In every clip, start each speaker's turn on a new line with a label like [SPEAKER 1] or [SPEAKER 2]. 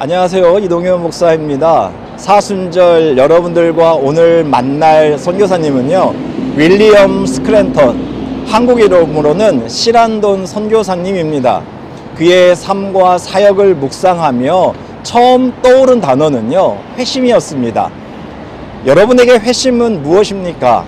[SPEAKER 1] 안녕하세요. 이동현 목사입니다. 사순절 여러분들과 오늘 만날 선교사님은요, 윌리엄 스크랜턴, 한국 이름으로는 시란돈 선교사님입니다. 그의 삶과 사역을 묵상하며 처음 떠오른 단어는요, 회심이었습니다. 여러분에게 회심은 무엇입니까?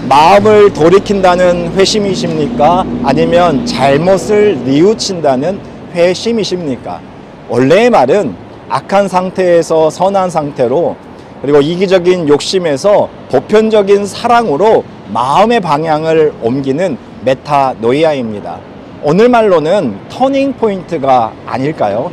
[SPEAKER 1] 마음을 돌이킨다는 회심이십니까? 아니면 잘못을 뉘우친다는 회심이십니까? 원래의 말은 악한 상태에서 선한 상태로, 그리고 이기적인 욕심에서 보편적인 사랑으로 마음의 방향을 옮기는 메타노이아입니다. 오늘 말로는 터닝 포인트가 아닐까요?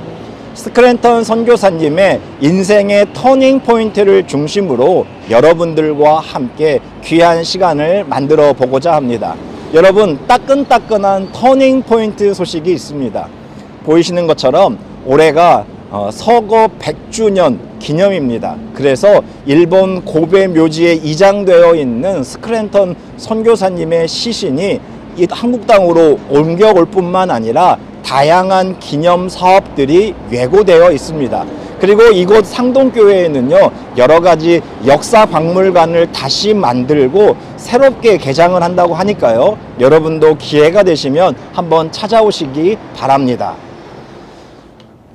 [SPEAKER 1] 스크랜턴 선교사님의 인생의 터닝 포인트를 중심으로 여러분들과 함께 귀한 시간을 만들어 보고자 합니다. 여러분, 따끈따끈한 터닝 포인트 소식이 있습니다. 보이시는 것처럼 올해가 서거 100주년 기념입니다. 그래서 일본 고베 묘지에 이장되어 있는 스크랜턴 선교사님의 시신이 이 한국 땅으로 옮겨올 뿐만 아니라 다양한 기념 사업들이 예고되어 있습니다. 그리고 이곳 상동교회에는요, 여러 가지 역사 박물관을 다시 만들고 새롭게 개장을 한다고 하니까요, 여러분도 기회가 되시면 한번 찾아오시기 바랍니다.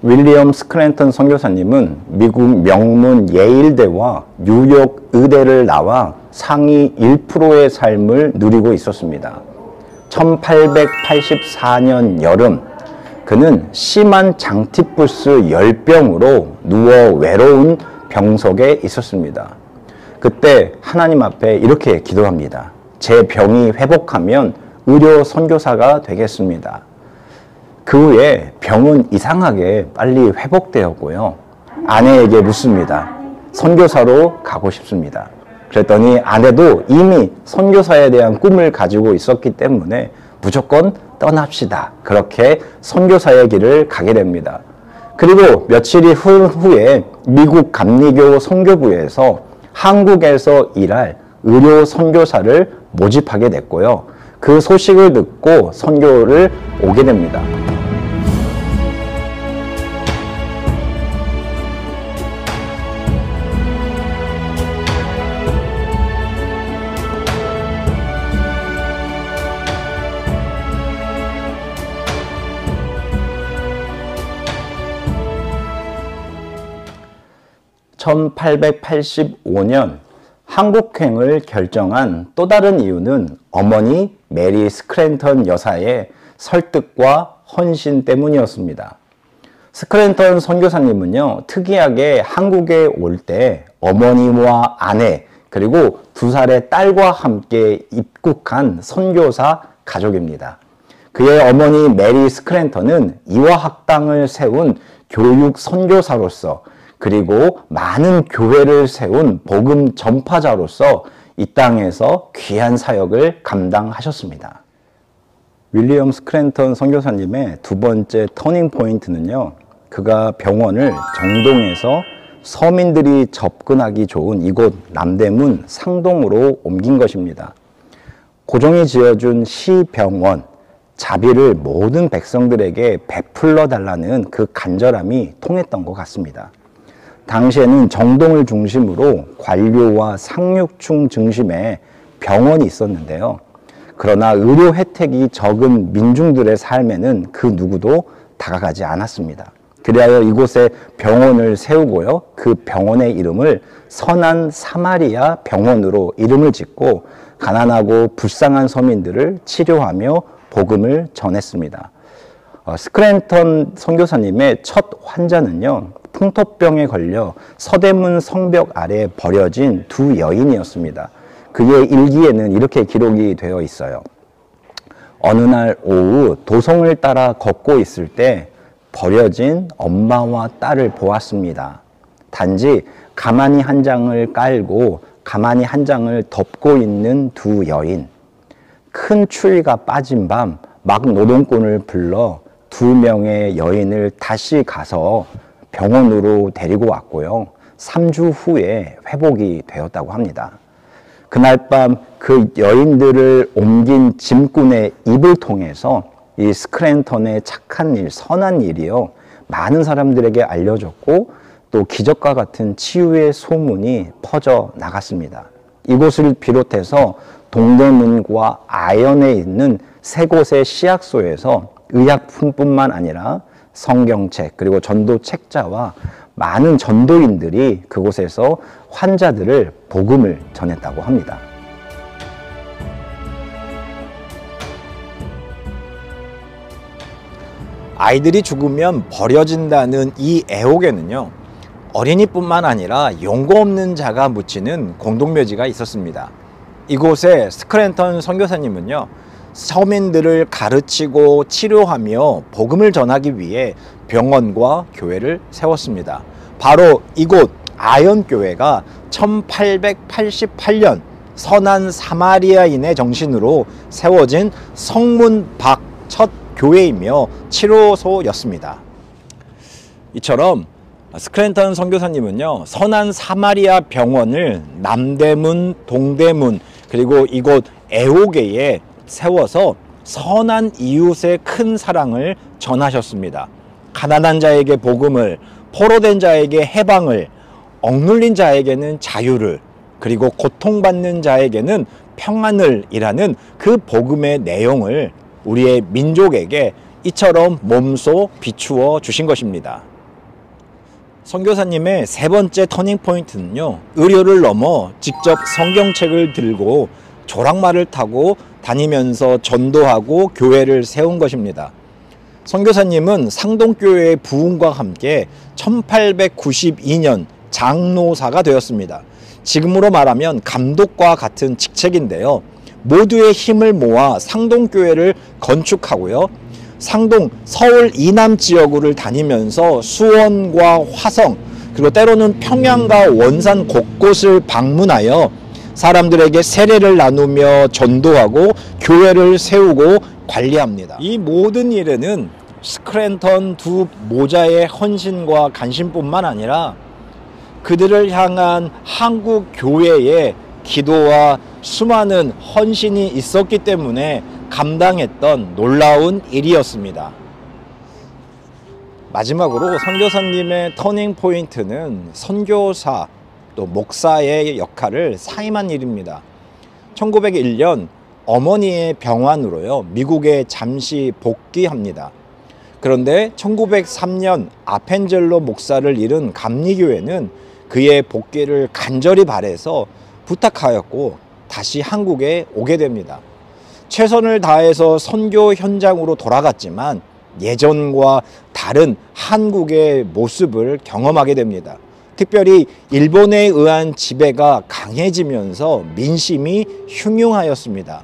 [SPEAKER 1] 윌리엄 스크랜턴 선교사님은 미국 명문 예일대와 뉴욕 의대를 나와 상위 1%의 삶을 누리고 있었습니다. 1884년 여름, 그는 심한 장티푸스 열병으로 누워 외로운 병석에 있었습니다. 그때 하나님 앞에 이렇게 기도합니다. 제 병이 회복하면 의료 선교사가 되겠습니다. 그 후에 병은 이상하게 빨리 회복되었고요. 아내에게 묻습니다. 선교사로 가고 싶습니다. 그랬더니 아내도 이미 선교사에 대한 꿈을 가지고 있었기 때문에 무조건 떠납시다. 그렇게 선교사의 길을 가게 됩니다. 그리고 며칠이 후에 미국 감리교 선교부에서 한국에서 일할 의료 선교사를 모집하게 됐고요. 그 소식을 듣고 선교를 오게 됩니다. (1885년) 한국행을 결정한 또 다른 이유는 어머니 메리 스크랜턴 여사의 설득과 헌신 때문이었습니다. 스크랜턴 선교사님은요, 특이하게 한국에 올 때 어머니와 아내, 그리고 2살의 딸과 함께 입국한 선교사 가족입니다. 그의 어머니 메리 스크랜턴은 이화학당을 세운 교육 선교사로서, 그리고 많은 교회를 세운 복음 전파자로서 이 땅에서 귀한 사역을 감당하셨습니다. 윌리엄 스크랜턴 선교사님의 두 번째 터닝 포인트는요, 그가 병원을 정동에서 서민들이 접근하기 좋은 이곳 남대문 상동으로 옮긴 것입니다. 고종이 지어준 시병원, 자비를 모든 백성들에게 베풀러 달라는 그 간절함이 통했던 것 같습니다. 당시에는 정동을 중심으로 관료와 상류층 중심의 병원이 있었는데요. 그러나 의료 혜택이 적은 민중들의 삶에는 그 누구도 다가가지 않았습니다. 그리하여 이곳에 병원을 세우고요. 그 병원의 이름을 선한 사마리아 병원으로 이름을 짓고 가난하고 불쌍한 서민들을 치료하며 복음을 전했습니다. 스크랜턴 선교사님의 첫 환자는요, 풍토병에 걸려 서대문 성벽 아래 버려진 두 여인이었습니다. 그의 일기에는 이렇게 기록이 되어 있어요. 어느 날 오후 도성을 따라 걷고 있을 때 버려진 엄마와 딸을 보았습니다. 단지 가마니 한 장을 깔고 가마니 한 장을 덮고 있는 두 여인. 큰 추위가 빠진 밤 막 노동꾼을 불러 2명의 여인을 다시 가서 병원으로 데리고 왔고요. 3주 후에 회복이 되었다고 합니다. 그날 밤 그 여인들을 옮긴 짐꾼의 입을 통해서 이 스크랜턴의 착한 일, 선한 일이요, 많은 사람들에게 알려졌고 또 기적과 같은 치유의 소문이 퍼져 나갔습니다. 이곳을 비롯해서 동대문과 아현에 있는 세 곳의 시약소에서 의약품뿐만 아니라 성경책 그리고 전도 책자와 많은 전도인들이 그곳에서 환자들을 복음을 전했다고 합니다. 아이들이 죽으면 버려진다는 이 애옥에는요, 어린이뿐만 아니라 용고 없는 자가 묻히는 공동묘지가 있었습니다. 이곳에 스크랜턴 선교사님은요, 서민들을 가르치고 치료하며 복음을 전하기 위해 병원과 교회를 세웠습니다. 바로 이곳 아현교회가 1888년 선한 사마리아인의 정신으로 세워진 성문 밖 첫 교회이며 치료소였습니다. 이처럼 스크랜턴 선교사님은요, 선한 사마리아 병원을 남대문, 동대문 그리고 이곳 애호계에 세워서 선한 이웃의 큰 사랑을 전하셨습니다. 가난한 자에게 복음을, 포로된 자에게 해방을, 억눌린 자에게는 자유를, 그리고 고통받는 자에게는 평안을 이라는 그 복음의 내용을 우리의 민족에게 이처럼 몸소 비추어 주신 것입니다. 선교사님의 세 번째 터닝포인트는요, 의료를 넘어 직접 성경책을 들고 조랑말을 타고 다니면서 전도하고 교회를 세운 것입니다. 선교사님은 상동교회의 부흥과 함께 1892년 장로사가 되었습니다. 지금으로 말하면 감독과 같은 직책인데요, 모두의 힘을 모아 상동교회를 건축하고요, 상동 서울 이남 지역을 다니면서 수원과 화성 그리고 때로는 평양과 원산 곳곳을 방문하여 사람들에게 세례를 나누며 전도하고 교회를 세우고 관리합니다. 이 모든 일에는 스크랜턴 두 모자의 헌신과 간신뿐만 아니라 그들을 향한 한국 교회의 기도와 수많은 헌신이 있었기 때문에 감당했던 놀라운 일이었습니다. 마지막으로 선교사님의 터닝 포인트는 선교사 또 목사의 역할을 사임한 일입니다. 1901년 어머니의 병환으로요, 미국에 잠시 복귀합니다. 그런데 1903년 아펜젤로 목사를 잃은 감리교회는 그의 복귀를 간절히 바래서 부탁하였고 다시 한국에 오게 됩니다. 최선을 다해서 선교 현장으로 돌아갔지만 예전과 다른 한국의 모습을 경험하게 됩니다. 특별히 일본에 의한 지배가 강해지면서 민심이 흉흉하였습니다.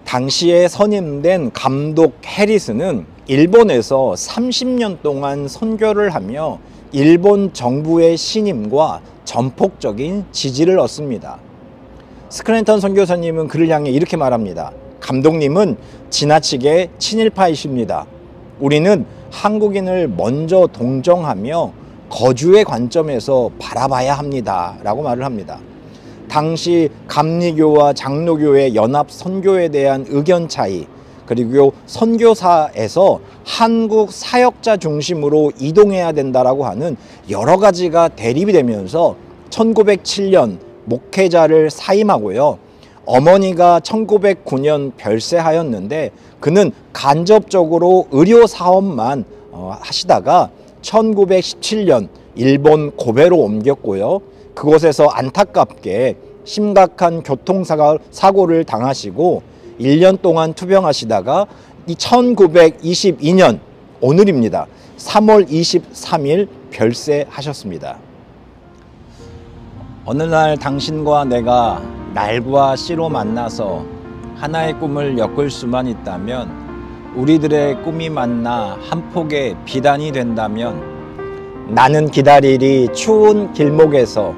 [SPEAKER 1] 당시에 선임된 감독 해리스는 일본에서 30년 동안 선교를 하며 일본 정부의 신임과 전폭적인 지지를 얻습니다. 스크랜턴 선교사님은 그를 향해 이렇게 말합니다. 감독님은 지나치게 친일파이십니다. 우리는 한국인을 먼저 동정하며 거주의 관점에서 바라봐야 합니다. 라고 말을 합니다. 당시 감리교와 장로교의 연합 선교에 대한 의견 차이, 그리고 선교사에서 한국 사역자 중심으로 이동해야 된다라고 하는 여러 가지가 대립이 되면서 1907년 목회자를 사임하고요, 어머니가 1909년 별세하였는데 그는 간접적으로 의료 사업만 하시다가 1917년 일본 고베로 옮겼고요, 그곳에서 안타깝게 심각한 교통사고를 당하시고 1년 동안 투병하시다가 1922년 오늘입니다. 3월 23일 별세하셨습니다. 어느 날 당신과 내가 날과 씨로 만나서 하나의 꿈을 엮을 수만 있다면, 우리들의 꿈이 만나 한 폭의 비단이 된다면, 나는 기다리리 추운 길목에서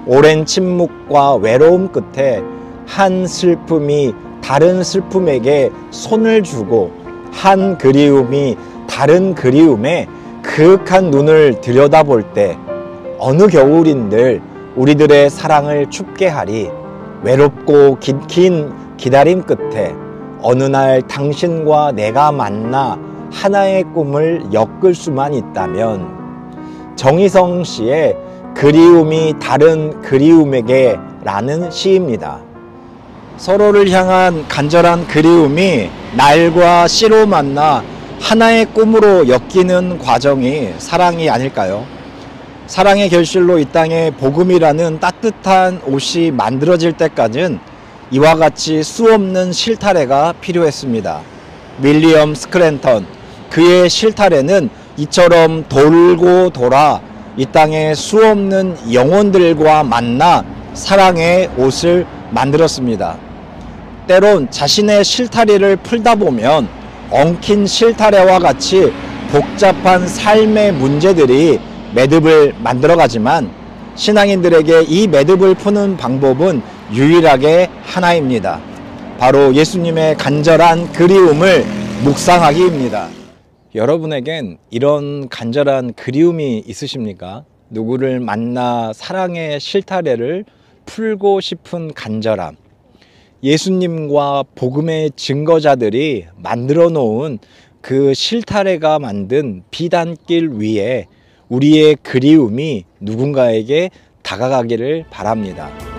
[SPEAKER 1] 오랜 침묵과 외로움 끝에 한 슬픔이 다른 슬픔에게 손을 주고 한 그리움이 다른 그리움에 그윽한 눈을 들여다볼 때 어느 겨울인들 우리들의 사랑을 춥게 하리. 외롭고 긴 기다림 끝에 어느 날 당신과 내가 만나
[SPEAKER 2] 하나의 꿈을 엮을 수만 있다면 정희성 씨의 그리움이 다른 그리움에게 라는 시입니다. 서로를 향한 간절한 그리움이 날과 씨로 만나 하나의 꿈으로 엮이는 과정이 사랑이 아닐까요? 사랑의 결실로 이 땅에 복음이라는 따뜻한 옷이 만들어질 때까지는 이와 같이 수없는 실타래가 필요했습니다. 윌리엄 스크랜턴, 그의 실타래는 이처럼 돌고 돌아 이 땅에 수없는 영혼들과 만나 사랑의 옷을 만들었습니다. 때론 자신의 실타래를 풀다 보면 엉킨 실타래와 같이 복잡한 삶의 문제들이 매듭을 만들어가지만 신앙인들에게 이 매듭을 푸는 방법은 유일하게 하나입니다. 바로 예수님의 간절한 그리움을 묵상하기입니다. 여러분에겐 이런 간절한 그리움이 있으십니까? 누구를 만나 사랑의 실타래를 풀고 싶은 간절함. 예수님과 복음의 증거자들이 만들어 놓은 그 실타래가 만든 비단길 위에 우리의 그리움이 누군가에게 다가가기를 바랍니다.